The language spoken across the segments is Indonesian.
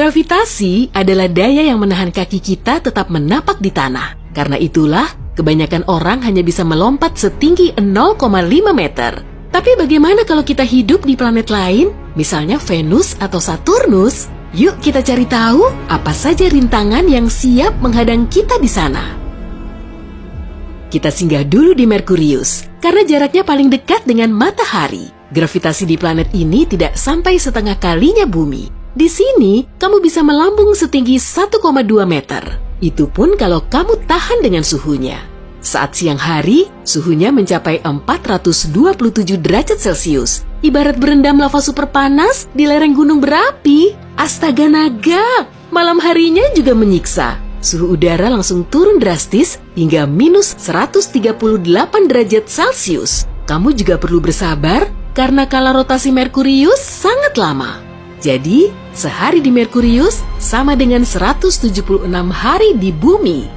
Gravitasi adalah daya yang menahan kaki kita tetap menapak di tanah. Karena itulah, kebanyakan orang hanya bisa melompat setinggi 0,5 meter. Tapi bagaimana kalau kita hidup di planet lain, misalnya Venus atau Saturnus? Yuk kita cari tahu apa saja rintangan yang siap menghadang kita di sana. Kita singgah dulu di Merkurius, karena jaraknya paling dekat dengan matahari. Gravitasi di planet ini tidak sampai setengah kalinya bumi. Di sini, kamu bisa melambung setinggi 1,2 meter. Itu pun kalau kamu tahan dengan suhunya. Saat siang hari, suhunya mencapai 427 derajat Celcius. Ibarat berendam lava super panas di lereng gunung berapi. Astaga naga, malam harinya juga menyiksa. Suhu udara langsung turun drastis hingga minus 138 derajat Celcius. Kamu juga perlu bersabar karena kala rotasi Merkurius sangat lama. Jadi, sehari di Merkurius sama dengan 176 hari di bumi.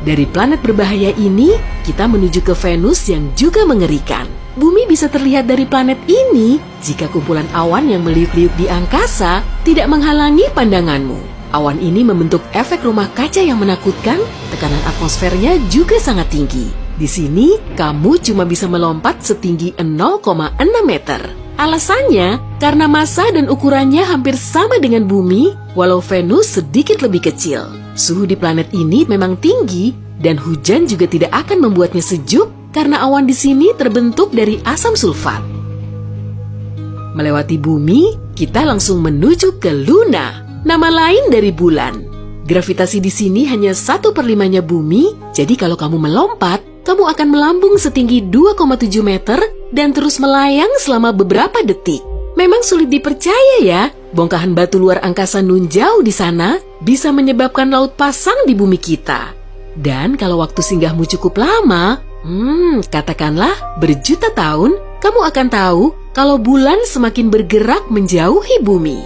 Dari planet berbahaya ini, kita menuju ke Venus yang juga mengerikan. Bumi bisa terlihat dari planet ini jika kumpulan awan yang meliuk-liuk di angkasa tidak menghalangi pandanganmu. Awan ini membentuk efek rumah kaca yang menakutkan, tekanan atmosfernya juga sangat tinggi. Di sini, kamu cuma bisa melompat setinggi 0,6 meter. Alasannya, karena massa dan ukurannya hampir sama dengan bumi, walau Venus sedikit lebih kecil. Suhu di planet ini memang tinggi, dan hujan juga tidak akan membuatnya sejuk karena awan di sini terbentuk dari asam sulfat. Melewati bumi, kita langsung menuju ke Luna, nama lain dari bulan. Gravitasi di sini hanya 1/5-nya bumi, jadi kalau kamu melompat, kamu akan melambung setinggi 2,7 meter dan terus melayang selama beberapa detik. Memang sulit dipercaya ya, bongkahan batu luar angkasa nun jauh di sana bisa menyebabkan laut pasang di bumi kita. Dan kalau waktu singgahmu cukup lama, katakanlah berjuta tahun, kamu akan tahu kalau bulan semakin bergerak menjauhi bumi.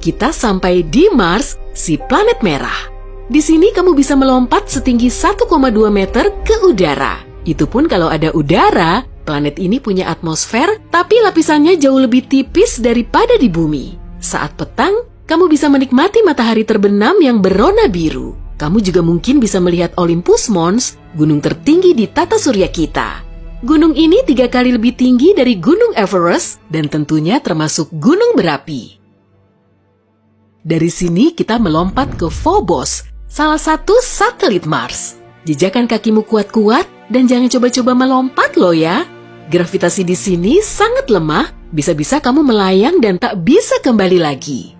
Kita sampai di Mars, si planet merah. Di sini kamu bisa melompat setinggi 1,2 meter ke udara. Itu pun kalau ada udara, planet ini punya atmosfer, tapi lapisannya jauh lebih tipis daripada di bumi. Saat petang, kamu bisa menikmati matahari terbenam yang berwarna biru. Kamu juga mungkin bisa melihat Olympus Mons, gunung tertinggi di tata surya kita. Gunung ini 3 kali lebih tinggi dari Gunung Everest dan tentunya termasuk gunung berapi. Dari sini kita melompat ke Phobos, salah satu satelit Mars. Jejakkan kakimu kuat-kuat dan jangan coba-coba melompat loh ya. Gravitasi di sini sangat lemah, bisa-bisa kamu melayang dan tak bisa kembali lagi.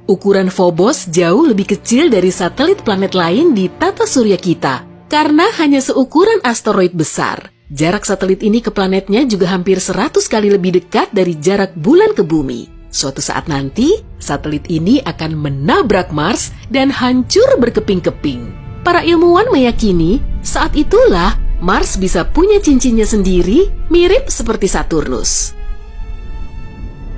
Ukuran Phobos jauh lebih kecil dari satelit planet lain di tata surya kita, karena hanya seukuran asteroid besar. Jarak satelit ini ke planetnya juga hampir 100 kali lebih dekat dari jarak bulan ke bumi. Suatu saat nanti, satelit ini akan menabrak Mars dan hancur berkeping-keping. Para ilmuwan meyakini saat itulah Mars bisa punya cincinnya sendiri mirip seperti Saturnus.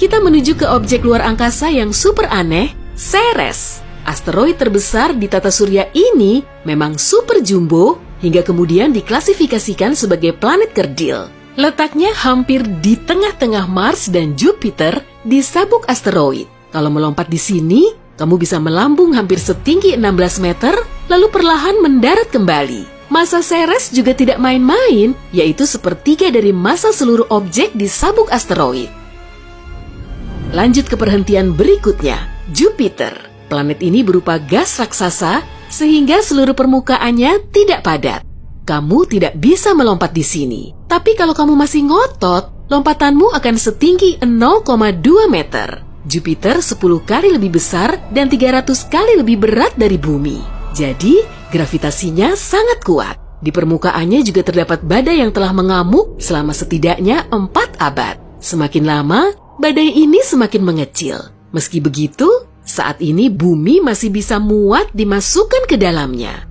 Kita menuju ke objek luar angkasa yang super aneh, Ceres. Asteroid terbesar di tata surya ini memang super jumbo hingga kemudian diklasifikasikan sebagai planet kerdil. Letaknya hampir di tengah-tengah Mars dan Jupiter di sabuk asteroid. Kalau melompat di sini, kamu bisa melambung hampir setinggi 16 meter, lalu perlahan mendarat kembali. Massa Ceres juga tidak main-main, yaitu sepertiga dari massa seluruh objek di sabuk asteroid. Lanjut ke perhentian berikutnya, Jupiter. Planet ini berupa gas raksasa, sehingga seluruh permukaannya tidak padat. Kamu tidak bisa melompat di sini. Tapi kalau kamu masih ngotot, lompatanmu akan setinggi 0,2 meter. Jupiter 10 kali lebih besar dan 300 kali lebih berat dari bumi. Jadi, gravitasinya sangat kuat. Di permukaannya juga terdapat badai yang telah mengamuk selama setidaknya 4 abad. Semakin lama, badai ini semakin mengecil. Meski begitu, saat ini bumi masih bisa muat dimasukkan ke dalamnya.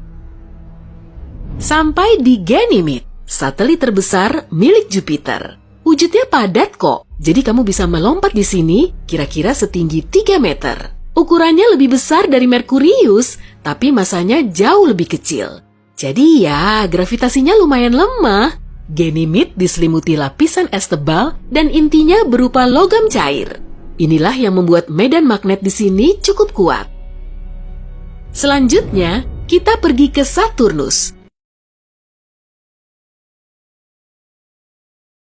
Sampai di Ganymede, satelit terbesar milik Jupiter. Wujudnya padat kok, jadi kamu bisa melompat di sini kira-kira setinggi 3 meter. Ukurannya lebih besar dari Merkurius, tapi masanya jauh lebih kecil. Jadi ya, gravitasinya lumayan lemah. Ganymede diselimuti lapisan es tebal dan intinya berupa logam cair. Inilah yang membuat medan magnet di sini cukup kuat. Selanjutnya, kita pergi ke Saturnus.